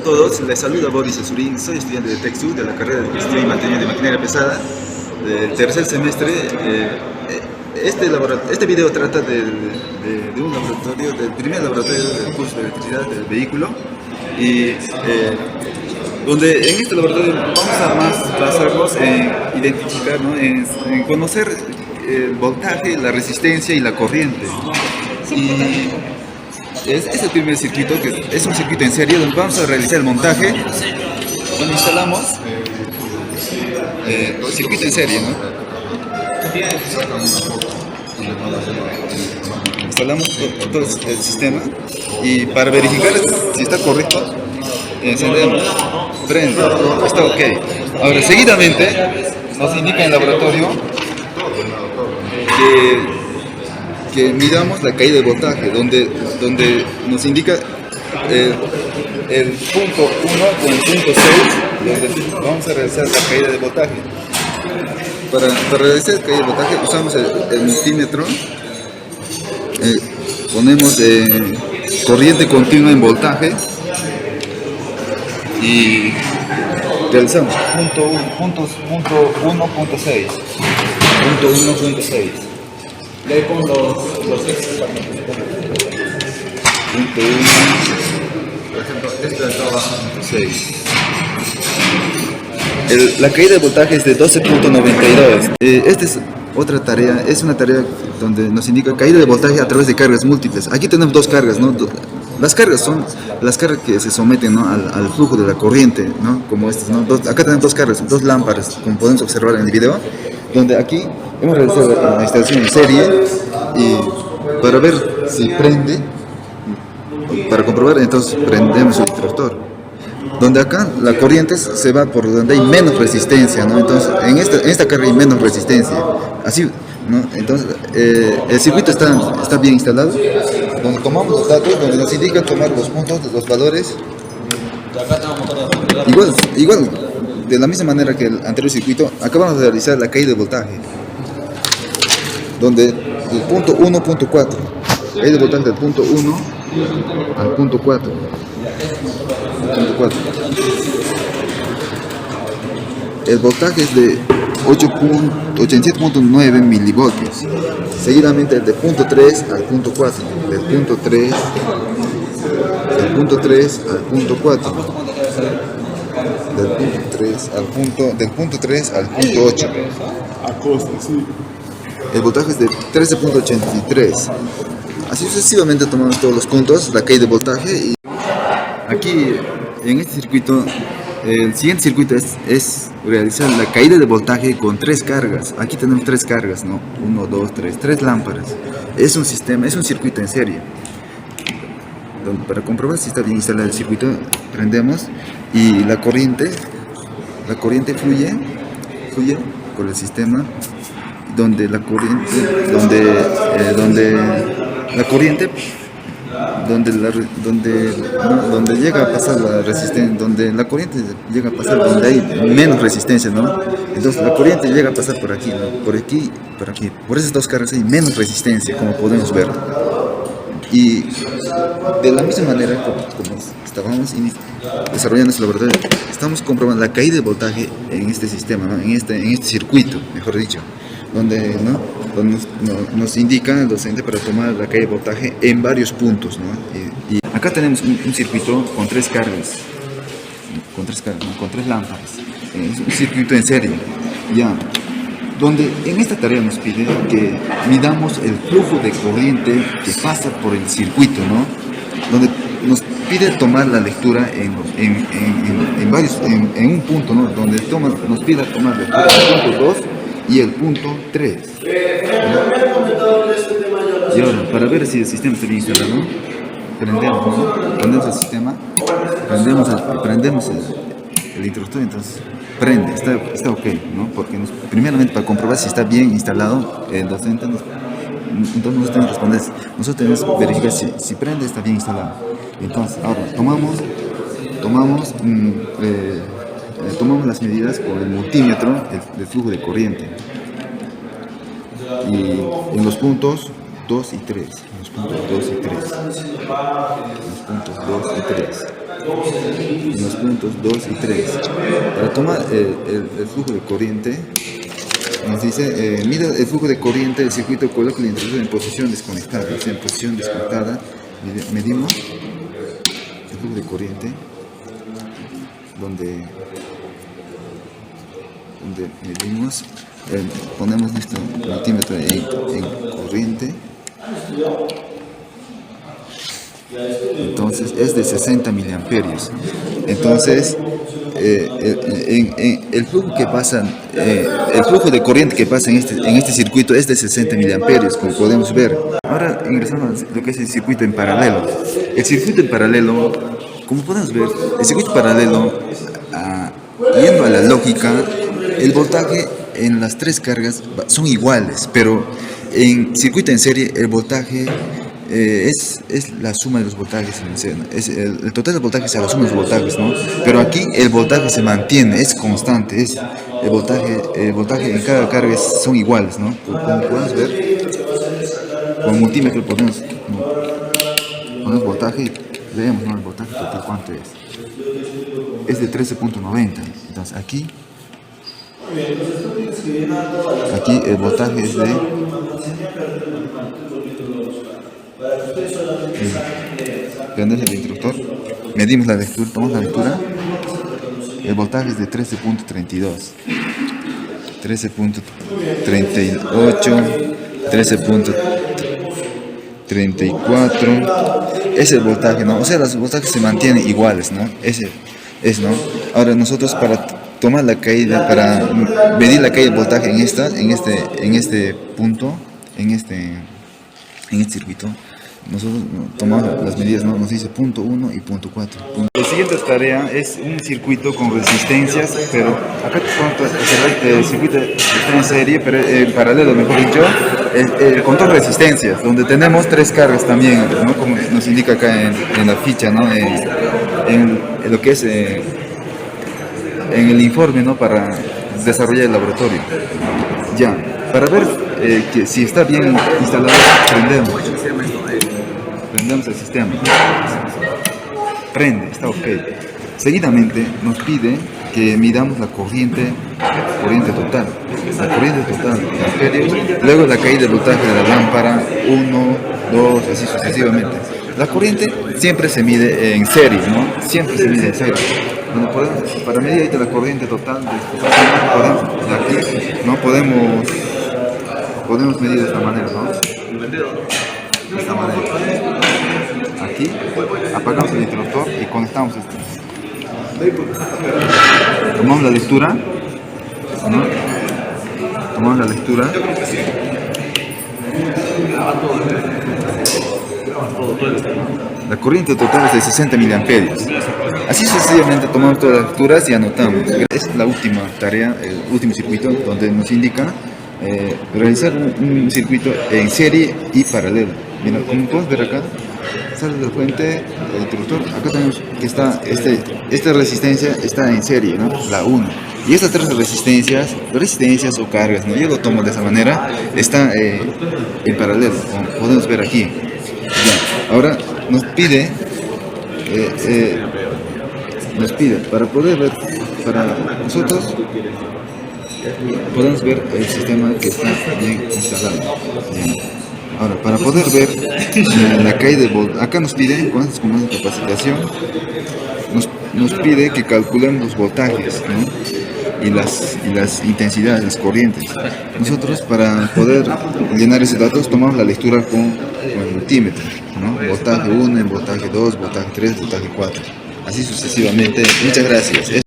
Todos, les saluda Boris Azurín, soy estudiante de TechSud de la carrera de Gestión y Mantenimiento de Maquinaria Pesada del tercer semestre. Este video trata de un laboratorio, del primer laboratorio del curso de electricidad del vehículo, y donde en este laboratorio vamos a más basarnos en identificar, ¿no? en conocer el voltaje, la resistencia y la corriente. Y es el primer circuito, que es un circuito en serie donde vamos a realizar el montaje, donde instalamos el circuito en serie, ¿no? Instalamos todo el sistema, y para verificar si está correcto, encendemos, prende, está ok. Ahora, seguidamente nos indica en el laboratorio que midamos la caída de voltaje, donde nos indica el punto 1 con el punto 6, donde vamos a realizar la caída de voltaje. Para realizar la caída de voltaje usamos el multímetro, ponemos corriente continua en voltaje y realizamos punto 1.6. De ahí con los extras. Punto 1, por ejemplo, esta estaba a 6. La caída de voltaje es de 12.92. Esta es otra tarea, es una tarea donde nos indica caída de voltaje a través de cargas múltiples. Aquí tenemos dos cargas, ¿no? Las cargas son las cargas que se someten, ¿no? al flujo de la corriente, ¿no? Como estas, ¿no? Acá tenemos dos cargas, dos lámparas, como podemos observar en el video, donde aquí hemos realizado la instalación en serie, y para ver si prende, para comprobar, entonces prendemos el interruptor, donde acá la corriente se va por donde hay menos resistencia, ¿no? Entonces en esta carga hay menos resistencia, así, ¿no? Entonces el circuito está bien instalado, donde tomamos los datos, donde nos indica tomar los puntos, los valores, igual de la misma manera que el anterior circuito. Acá vamos a realizar la caída de voltaje, donde el punto 1.4, caída de voltaje del punto 1 al punto 4. El voltaje es de 87.9 milivoltios. Seguidamente el de punto 3 al punto 4, del punto 3 al punto 4, del punto 3 al punto 8. El voltaje es de 13.83. Así sucesivamente tomamos todos los puntos, la caída de voltaje. Y aquí en este circuito, el siguiente circuito es realizar la caída de voltaje con tres cargas. Aquí tenemos tres cargas, ¿no? 1, 2, 3, tres lámparas. Es un sistema, es un circuito en serie. Para comprobar si está bien instalado el circuito, prendemos, y la corriente fluye por el sistema, donde llega a pasar la resistencia, donde la corriente llega a pasar donde hay menos resistencia, ¿no? Entonces la corriente llega a pasar por aquí, ¿no? Por aquí, por aquí. Por esas dos cargas hay menos resistencia, como podemos ver. Y de la misma manera como estábamos desarrollando este laboratorio, estamos comprobando la caída de voltaje en este sistema, ¿no? en este circuito, mejor dicho, donde nos indica el docente para tomar la caída de voltaje en varios puntos, ¿no? Y acá tenemos un circuito con tres cargas, con tres lámparas. Es un circuito en serie, ya, donde en esta tarea nos pide que midamos el flujo de corriente que pasa por el circuito, ¿no? Donde nos pide tomar la lectura en un punto, ¿no? Donde nos pide tomar la lectura el punto 2 y el punto 3, ¿no? Y ahora, para ver si el sistema está bien instalado, ¿no? Prendemos el sistema, prendemos el interruptor, entonces prende, está ok, ¿no? Porque primeramente, para comprobar si está bien instalado, el docente entonces nosotros tenemos que responder, nosotros tenemos que verificar si prende, está bien instalado. Entonces ahora tomamos las medidas con el multímetro del flujo de corriente, y en los puntos 2 y 3, en los puntos 2 y 3. Para tomar el flujo de corriente, nos dice, mira el flujo de corriente del circuito, coloca el introductor en posición desconectada. O sea, en posición desconectada medimos el flujo de corriente, donde medimos, ponemos nuestro multímetro en corriente. Entonces es de 60 miliamperios. Entonces el flujo que pasa, el flujo de corriente que pasa en este circuito es de 60 miliamperios, como podemos ver. Ahora ingresamos a lo que es el circuito en paralelo. El circuito en paralelo, como podemos ver, el circuito paralelo, yendo a la lógica, el voltaje en las tres cargas son iguales, pero en circuito en serie el voltaje es la suma de los voltajes, el total de voltajes a la suma de los voltajes, ¿no? Pero aquí el voltaje se mantiene, es constante, el voltaje en cada carga son iguales, ¿no? Como podemos ver, con multímetro ponemos voltaje y veamos, ¿no? El voltaje total cuánto es de 13.90. Entonces aquí el voltaje es de prendemos el interruptor, medimos la lectura, tomamos la lectura, el voltaje es de 13.32, 13.38, 13.34, es el voltaje, ¿no? O sea, los voltajes se mantienen iguales, ¿no? ¿No? Ahora nosotros para tomar la caída, para medir la caída de voltaje en este punto, en este circuito, nosotros tomamos las medidas, ¿no? Nos dice punto 1 y punto 4. La siguiente tarea es un circuito con resistencias, pero acá podemos observar que el circuito está en serie, pero en paralelo, mejor dicho, el control de resistencias, donde tenemos tres cargas también, ¿no? Como nos indica acá en la ficha, ¿no? En lo que es en el informe, ¿no? Para desarrollar el laboratorio. Ya, para ver que si está bien instalado, prendemos el sistema. Prende, está ok. Seguidamente nos pide que midamos la corriente total. La corriente total de amperios, luego la caída del voltaje de la lámpara, 1, 2, así sucesivamente. La corriente siempre se mide en serie, ¿no? Siempre se mide en serie. Para medir la corriente total, podemos medir de esta manera, ¿no? De esta manera. Aquí apagamos el interruptor y conectamos esto. Tomamos la lectura, ¿no? Tomamos la lectura. La corriente total es de 60 miliamperios. Así sucesivamente tomamos todas las lecturas y anotamos. Es la última tarea, el último circuito, donde nos indica realizar un circuito en serie y paralelo. Mira, como puedes ver acá, sale de la fuente, el interruptor. Acá tenemos que está esta resistencia está en serie, ¿no? La 1. Y estas tres resistencias o cargas, ¿no? Yo lo tomo de esa manera, está en paralelo, como podemos ver aquí. Ya. Ahora nos pide para poder ver, para nosotros podemos ver el sistema que está bien instalado. Bien. Ahora, para poder ver la caída de voltaje, acá nos pide, con esta capacitación, nos pide que calculemos los voltajes, ¿no? y las intensidades, las corrientes. Nosotros, para poder llenar esos datos, tomamos la lectura con el multímetro, ¿no? Voltaje 1, voltaje 2, voltaje 3, voltaje 4. Así sucesivamente. Muchas gracias.